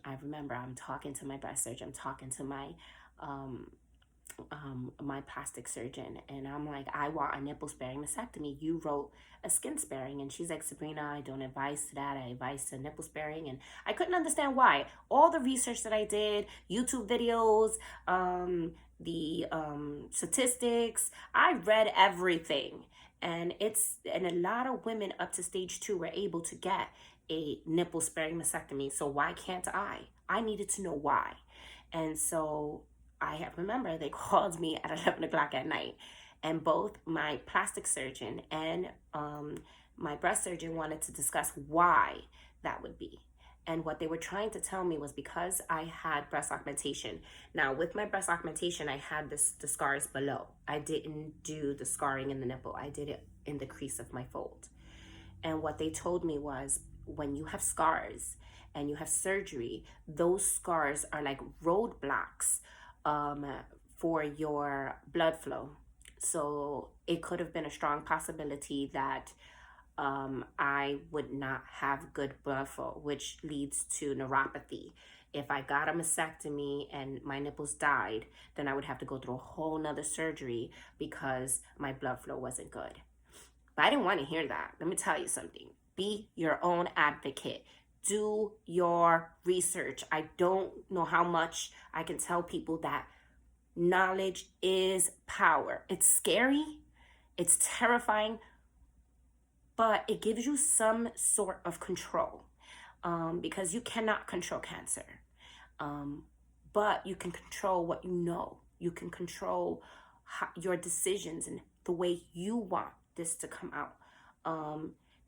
I remember I'm talking to my breast surgeon, I'm talking to um, my plastic surgeon, and I'm like, I want a nipple sparing mastectomy. You wrote a skin sparing. And she's like, Sabrina, I don't advise to that. I advise to nipple sparing. And I couldn't understand why. All the research that I did, YouTube videos, the statistics, I read everything. And a lot of women up to stage 2 were able to get a nipple sparing mastectomy. So why can't I? I needed to know why. And so remember they called me at 11 o'clock at night, and both my plastic surgeon and my breast surgeon wanted to discuss why that would be. And what they were trying to tell me was because I had breast augmentation. Now, with my breast augmentation, I had the scars below. I didn't do the scarring in the nipple. I did it in the crease of my fold. And what they told me was when you have scars and you have surgery, those scars are like roadblocks um, for your blood flow. So it could have been a strong possibility that I would not have good blood flow, which leads to neuropathy. If I got a mastectomy and my nipples died, then I would have to go through a whole nother surgery because my blood flow wasn't good. But I didn't want to hear that. Let me tell you something. Be your own advocate. Do your research. I don't know how much I can tell people that knowledge is power. It's scary, it's terrifying, but it gives you some sort of control, because you cannot control cancer. But you can control what you know. You can control your decisions and the way you want this to come out.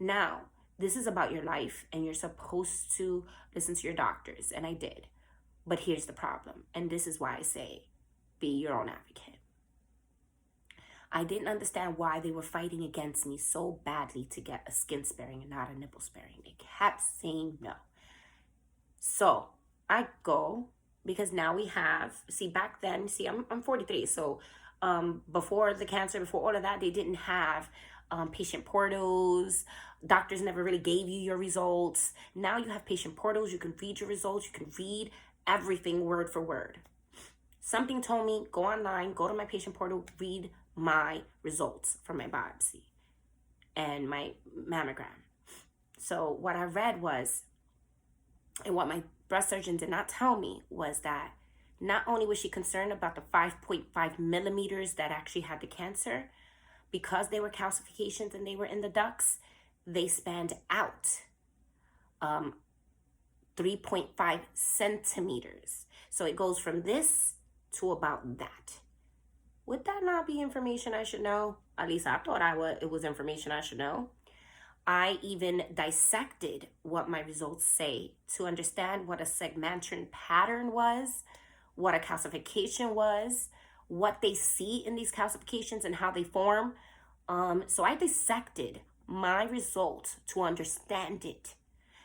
Now, this is about your life, and you're supposed to listen to your doctors, and I did. But here's the problem, and this is why I say be your own advocate. I didn't understand why they were fighting against me so badly to get a skin sparing and not a nipple sparing. They kept saying no. So I go, because now we have, back then, I'm 43. So before the cancer, before all of that, they didn't have patient portals. Doctors never really gave you your results. Now you have patient portals. You can read your results. You can read everything word for word. Something told me, go online, go to my patient portal, read my results from my biopsy and my mammogram. So what I read was, and what my breast surgeon did not tell me, was that not only was she concerned about the 5.5 millimeters that actually had the cancer, because they were calcifications and they were in the ducts, they spanned out 3.5 centimeters. So it goes from this to about that. Would that not be information I should know? At least I thought it was information I should know. I even dissected what my results say to understand what a segmentation pattern was, what a calcification was, what they see in these calcifications and how they form. So I dissected my results to understand it,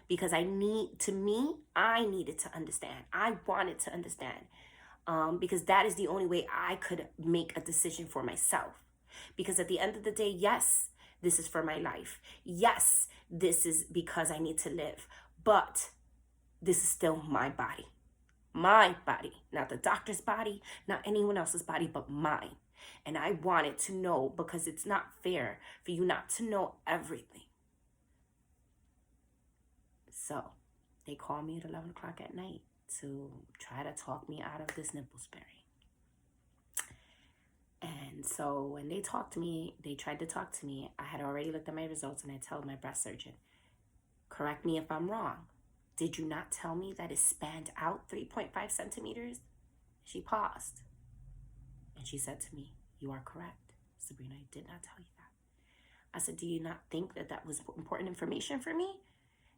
because I needed to understand. I wanted to understand. Because that is the only way I could make a decision for myself. Because at the end of the day, yes, this is for my life. Yes, this is because I need to live. But this is still my body. My body. Not the doctor's body, not anyone else's body, but mine. And I wanted to know, because it's not fair for you not to know everything. So they called me at 11 o'clock at night to try to talk me out of this nipple sparing. And so when they tried to talk to me, I had already looked at my results, and I told my breast surgeon, correct me if I'm wrong. Did you not tell me that it spanned out 3.5 centimeters? She paused, and she said to me, you are correct, Sabrina, I did not tell you that. I said, do you not think that was important information for me?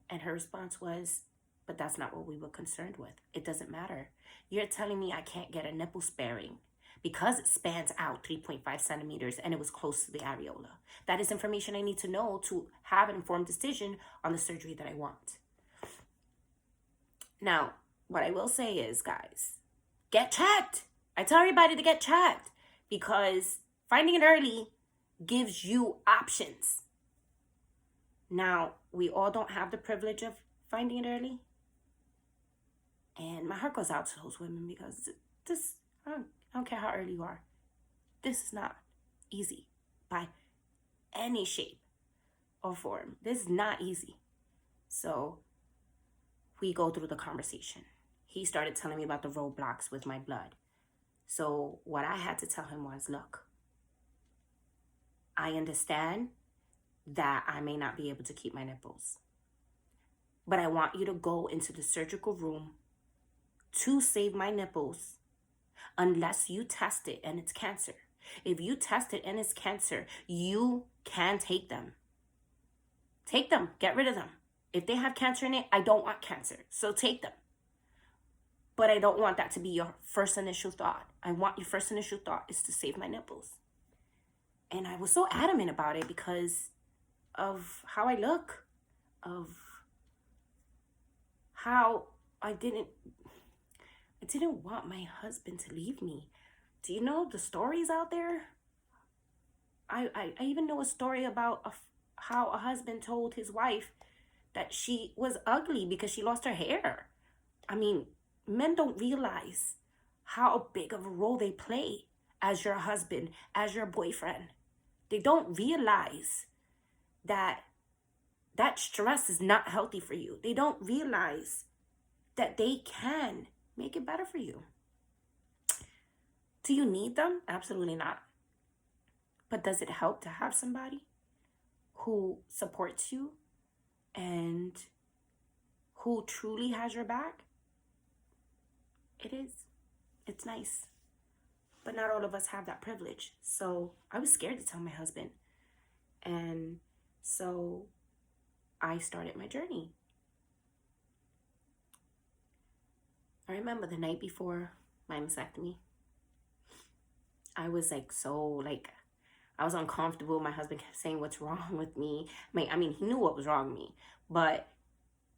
And her response was, but that's not what we were concerned with. It doesn't matter. You're telling me I can't get a nipple sparing because it spans out 3.5 centimeters and it was close to the areola. That is information I need to know to have an informed decision on the surgery that I want. Now, what I will say is, guys, get checked. I tell everybody to get checked, because finding it early gives you options. Now, we all don't have the privilege of finding it early. And my heart goes out to those women because this, I don't care how early you are. This is not easy by any shape or form. This is not easy. So we go through the conversation. He started telling me about the roadblocks with my blood. So what I had to tell him was, look, I understand that I may not be able to keep my nipples, but I want you to go into the surgical room to save my nipples unless you test it and it's cancer. If you test it and it's cancer, you can take them. Take them. Get rid of them. If they have cancer in it, I don't want cancer. So take them. But I don't want that to be your first initial thought. I want your first initial thought is to save my nipples. And I was so adamant about it because of how I look, of how I didn't want my husband to leave me. Do you know the stories out there? I even know a story about how a husband told his wife that she was ugly because she lost her hair. I mean, men don't realize how big of a role they play as your husband, as your boyfriend. They don't realize that stress is not healthy for you. They don't realize that they can make it better for you. Do you need them? Absolutely not. But does it help to have somebody who supports you and who truly has your back? It is. It's nice. But not all of us have that privilege. So I was scared to tell my husband. And so I started my journey. I remember the night before my mastectomy, I was I was uncomfortable. My husband kept saying, what's wrong with me? I mean, he knew what was wrong with me, but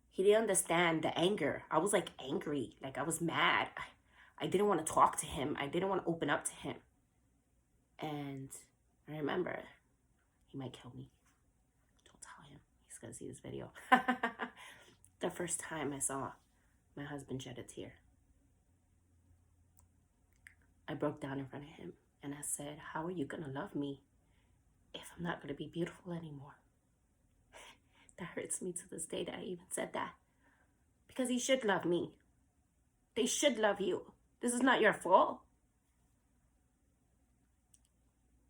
he didn't understand the anger. I was angry, I was mad. I didn't want to talk to him. I didn't want to open up to him. And I remember, he might kill me. Don't tell him. He's going to see this video. The first time I saw my husband shed a tear, I broke down in front of him and I said, how are you going to love me if I'm not going to be beautiful anymore? That hurts me to this day that I even said that. Because he should love me. They should love you. This is not your fault.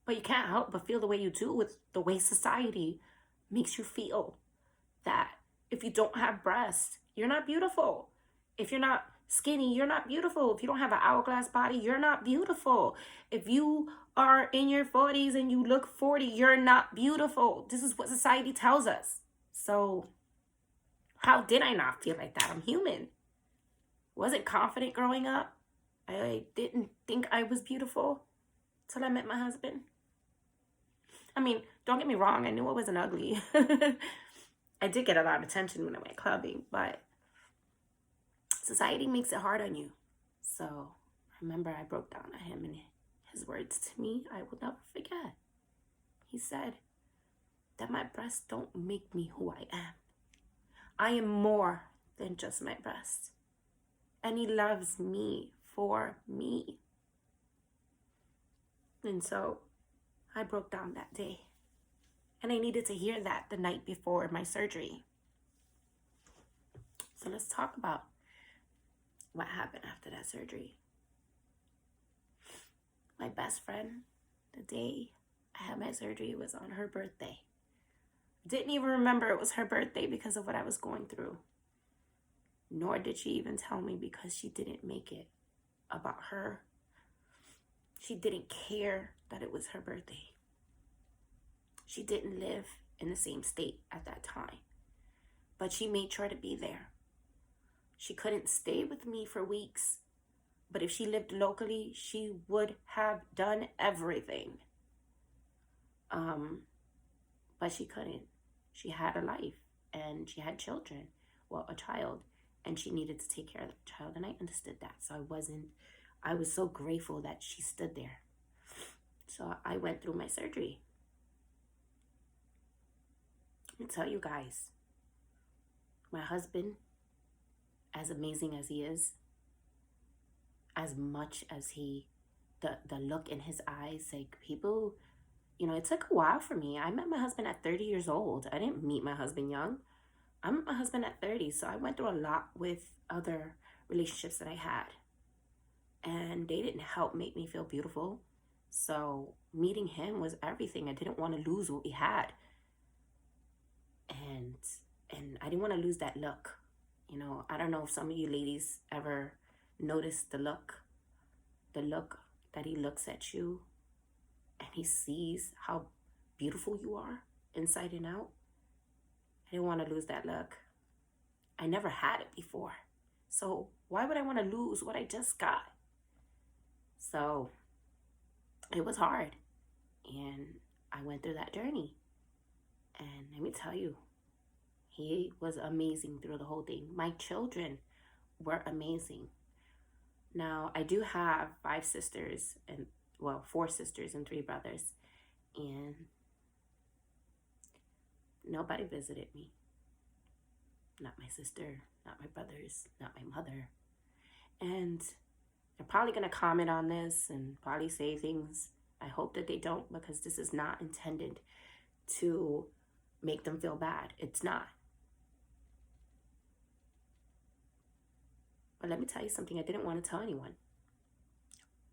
But you can't help but feel the way you do with the way society makes you feel that if you don't have breasts, you're not beautiful. If you're not skinny, you're not beautiful. If you don't have an hourglass body, you're not beautiful. If you are in your 40s and you look 40, you're not beautiful. This is what society tells us. So how did I not feel like that? I'm human. Wasn't confident growing up. I didn't think I was beautiful till I met my husband. I mean, don't get me wrong. I knew I wasn't ugly. I did get a lot of attention when I went clubbing, but society makes it hard on you. So I remember I broke down at him and his words to me, I will never forget. He said that my breasts don't make me who I am. I am more than just my breasts. And he loves me for me. And so I broke down that day. And I needed to hear that the night before my surgery. So let's talk about what happened after that surgery. My best friend, the day I had my surgery, was on her birthday. Didn't even remember it was her birthday because of what I was going through. Nor did she even tell me because she didn't make it about her. She didn't care that it was her birthday. She didn't live in the same state at that time, but she made sure to be there. She couldn't stay with me for weeks, but if she lived locally, she would have done everything. But she couldn't. She had a life and she had children, well, a child, and she needed to take care of the child, and I understood that. So I was so grateful that she stood there. So I went through my surgery. Let me tell you guys, my husband, as amazing as he is, as much as the look in his eyes, like people, it took a while for me. I met my husband at 30 years old. I didn't meet my husband young. I met my husband at 30, so I went through a lot with other relationships that I had. And they didn't help make me feel beautiful. So meeting him was everything. I didn't want to lose what we had. And I didn't want to lose that look. I don't know if some of you ladies ever noticed the look that he looks at you and he sees how beautiful you are inside and out. I didn't want to lose that look. I never had it before. So why would I want to lose what I just got? So it was hard. And I went through that journey. And let me tell you, he was amazing through the whole thing. My children were amazing. Now, I do have 4 sisters and 3 brothers. And nobody visited me. Not my sister, not my brothers, not my mother. And they're probably going to comment on this and probably say things. I hope that they don't, because this is not intended to make them feel bad. It's not. But let me tell you something I didn't want to tell anyone.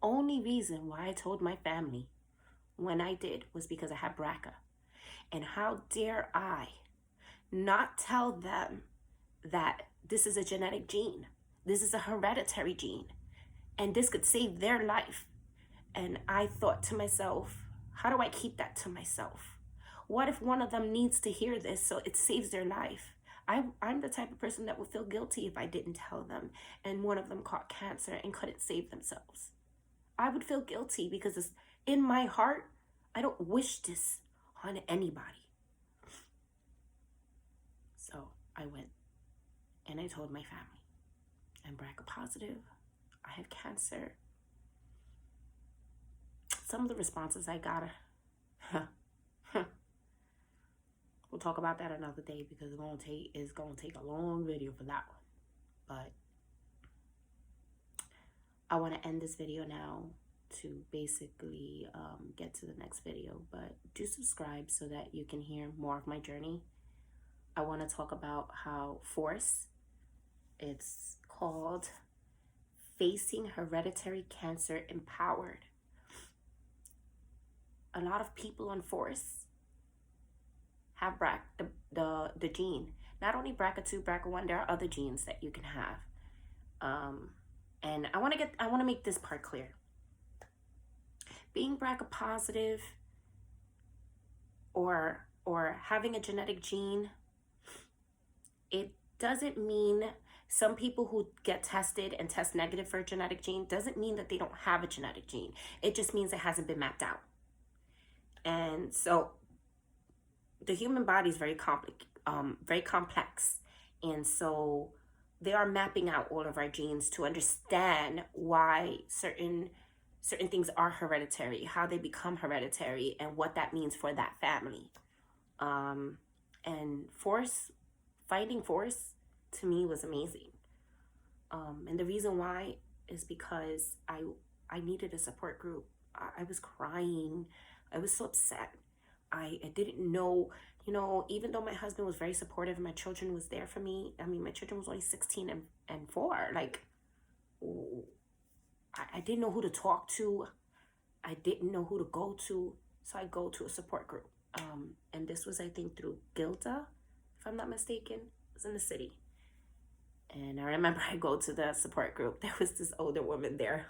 Only reason why I told my family when I did was because I had BRCA. And how dare I not tell them that this is a genetic gene. This is a hereditary gene. And this could save their life. And I thought to myself, how do I keep that to myself? What if one of them needs to hear this so it saves their life? I'm the type of person that would feel guilty if I didn't tell them and one of them caught cancer and couldn't save themselves. I would feel guilty because it's in my heart. I don't wish this on anybody. So I went and I told my family, I'm BRCA positive. I have cancer. Some of the responses I got, we'll talk about that another day because it's going to take a long video for that one. But I want to end this video now to basically get to the next video. But do subscribe so that you can hear more of my journey. I want to talk about how FORCE, it's called Facing Hereditary Cancer Empowered. A lot of people on FORCE have BRCA, the gene. Not only BRCA2, BRCA1, there are other genes that you can have. And I want to make this part clear. Being BRCA positive or having a genetic gene, it doesn't mean some people who get tested and test negative for a genetic gene doesn't mean that they don't have a genetic gene. It just means it hasn't been mapped out. And so the human body is very complex. And so they are mapping out all of our genes to understand why certain things are hereditary, how they become hereditary, and what that means for that family. And fighting FORCE to me was amazing. And the reason why is because I needed a support group. I was crying. I was so upset. I didn't know, even though my husband was very supportive and my children was there for me. I mean, my children was only 16 and 4. Like, I didn't know who to talk to. I didn't know who to go to. So I go to a support group. And this was, I think, through Gilda, if I'm not mistaken. It was in the city. And I remember I go to the support group. There was this older woman there.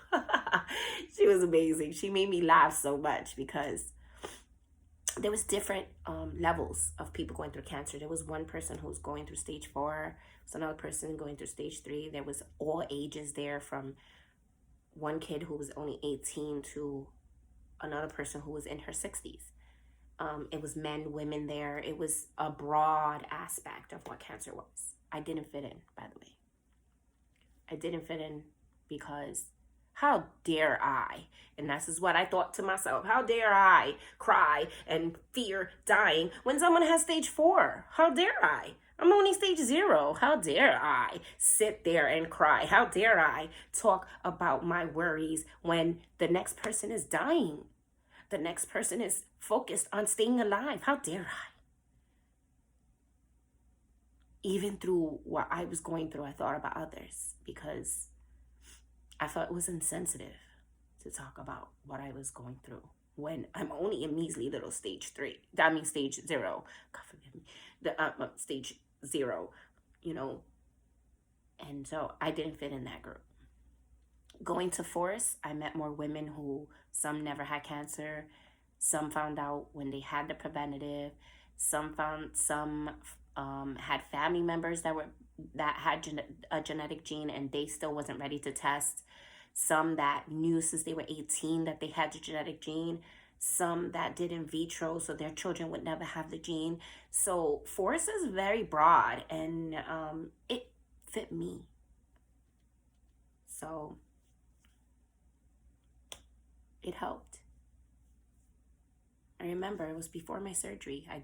She was amazing. She made me laugh so much because there was different levels of people going through cancer. There was one person who was going through stage 4. There was another person going through stage 3. There was all ages there, from one kid who was only 18 to another person who was in her 60s. It was men, women there. It was a broad aspect of what cancer was. I didn't fit in, by the way. I didn't fit in because how dare I? And this is what I thought to myself. How dare I cry and fear dying when someone has stage 4? How dare I? I'm only stage 0. How dare I sit there and cry? How dare I talk about my worries when the next person is dying? The next person is focused on staying alive. How dare I? Even through what I was going through, I thought about others because I felt it was insensitive to talk about what I was going through when I'm only a measly little stage 3. I mean, stage 0. God forgive me. The stage 0, you know. And so I didn't fit in that group. Going to Force, I met more women who some never had cancer, some found out when they had the preventative, some had family members that had a genetic gene and they still wasn't ready to test. Some that knew since they were 18 that they had the genetic gene. Some that did in vitro so their children would never have the gene. So Force is very broad and it fit me. So it helped. I remember it was before my surgery. I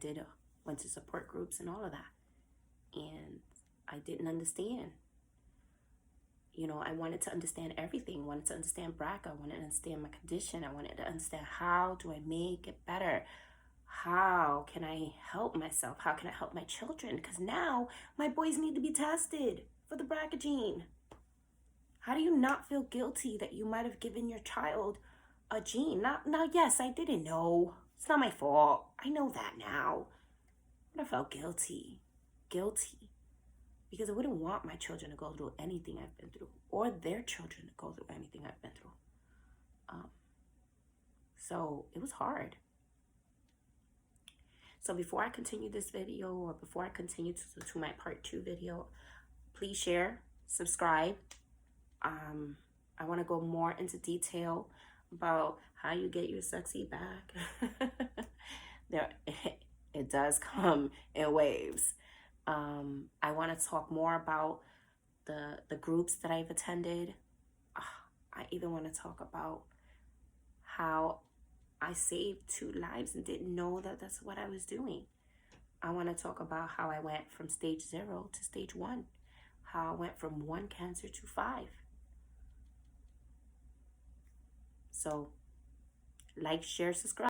went to support groups and all of that. And I didn't understand. You know, I wanted to understand everything. I wanted to understand BRCA. I wanted to understand my condition. I wanted to understand how do I make it better? How can I help myself? How can I help my children? Because now my boys need to be tested for the BRCA gene. How do you not feel guilty that you might have given your child a gene? Now, yes, I didn't know. It's not my fault. I know that now. But I felt guilty. Because I wouldn't want my children to go through anything I've been through, or their children to go through anything I've been through. So it was hard. So before I continue this video, or before I continue to my part 2 video, please share, subscribe. I want to go more into detail about how you get your sexy back. It does come in waves. I want to talk more about the groups that I've attended. I even want to talk about how I saved 2 lives and didn't know that that's what I was doing. I want to talk about how I went from stage 0 to stage 1. How I went from 1 cancer to 5. So, like, share, subscribe.